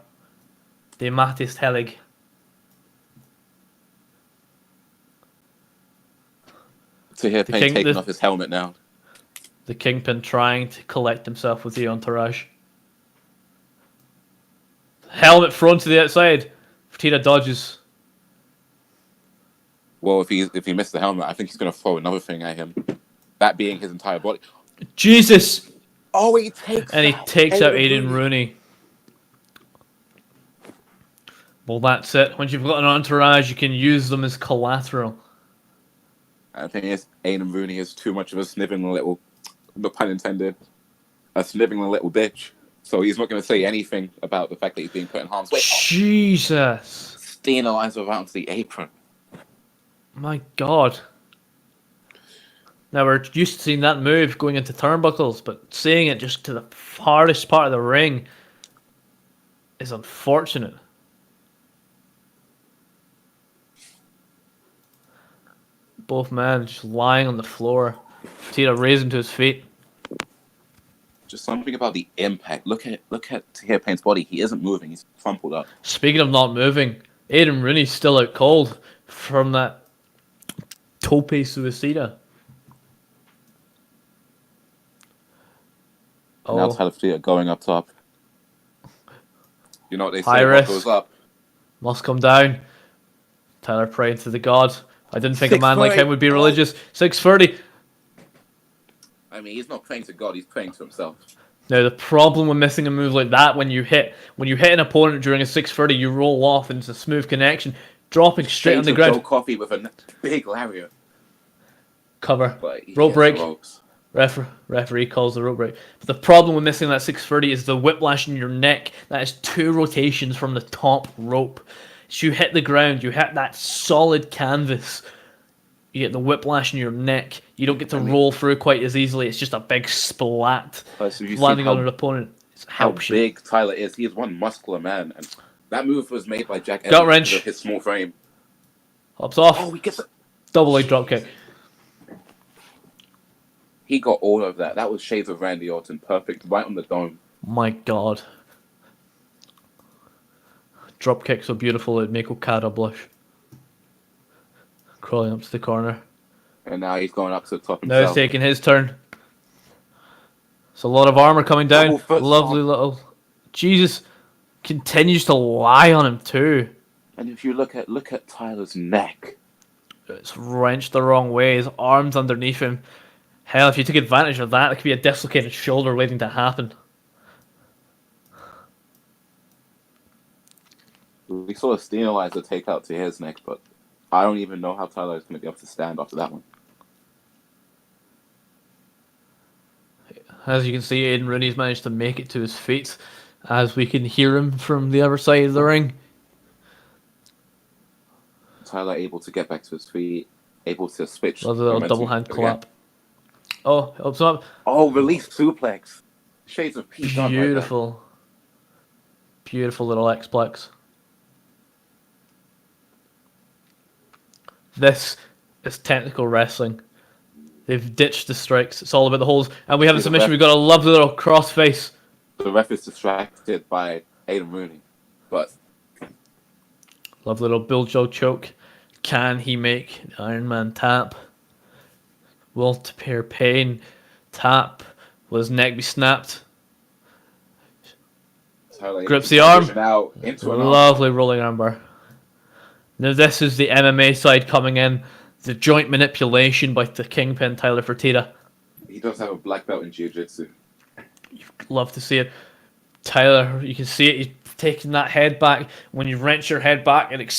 Die Macht ist hellig. To hear Payne taking off his helmet now. The Kingpin trying to collect himself with the entourage. Helmet thrown to the outside. Fertitta dodges. Well, if he missed the helmet, I think he's going to throw another thing at him. That being his entire body. Jesus! Oh, he takes out Aiden Rooney. Well, that's it. Once you've got an entourage, you can use them as collateral. I think Aiden Rooney is too much of a sniveling little, no pun intended, a sniveling little bitch. So he's not going to say anything about the fact that he's being put in harm's way. Jesus! Steiner lines around to the apron. My God. Now, we're used to seeing that move going into turnbuckles, but seeing it just to the hardest part of the ring is unfortunate. Both men just lying on the floor. Fertitta raising to his feet. Just something about the impact. Look at Tahir Payne's body. He isn't moving. He's crumpled up. Speaking of not moving, Aiden Rooney's still out cold from that tope suicida. Oh. Now Tyler Fertitta going up top. You know what they say? High risk. What goes up Must come down. Tyler praying to the god. I didn't think a man like him would be religious. 6:30. I mean, he's not praying to God. He's praying to himself. Now, the problem with missing a move like that, when you hit an opponent during a 6:30, you roll off and it's a smooth connection, dropping straight on the ground. Joe Coffey with a big lariat. Cover. Rope break. Referee calls the rope break. But the problem with missing that 6:30 is the whiplash in your neck. That is 2 rotations from the top rope. So you hit the ground, you hit that solid canvas. You get the whiplash in your neck. You don't get to roll through quite as easily. It's just a big splat landing on an opponent. It's how big Tyler is. He is one muscular man. And that move was made by Jack Gut Evans wrench. with his small frame. Hops off. Oh, he gets a double leg drop kick. He got all of that. That was shades of Randy Orton. Perfect. Right on the dome. My God. Drop kick so beautiful it'd make Okada blush. Crawling up to the corner. And now he's going up to the top himself. Now he's taking his turn. It's a lot of armor coming down. Lovely little... Jesus. Continues to lie on him too. And if you look at Tyler's neck. It's wrenched the wrong way. His arms underneath him. Hell, if you took advantage of that, it could be a dislocated shoulder waiting to happen. We saw a Steenizer take out to his neck, but I don't even know how Tyler is going to be able to stand after that one. As you can see, Aiden Rooney's managed to make it to his feet, as we can hear him from the other side of the ring. Tyler able to get back to his feet, able to switch. Love the little double hand clap. Oh, helps him up. Oh, release suplex. Shades of peace. Beautiful. Beautiful little X-plex. This is technical wrestling. They've ditched the strikes. It's all about the holds. And we have a submission. We've got a lovely little crossface. The ref is distracted by Aiden Rooney. But lovely little Bill-Joe choke. Can he make the Iron Man tap? Will Tahir Payne tap? Will his neck be snapped? Grips the arm. Lovely rolling armbar. Now this is the MMA side coming in. The joint manipulation by the Kingpin, Tyler Fertitta. He does have a black belt in Jiu-Jitsu. Love to see it. Tyler, you can see it. He's taking that head back. When you wrench your head back, it extends.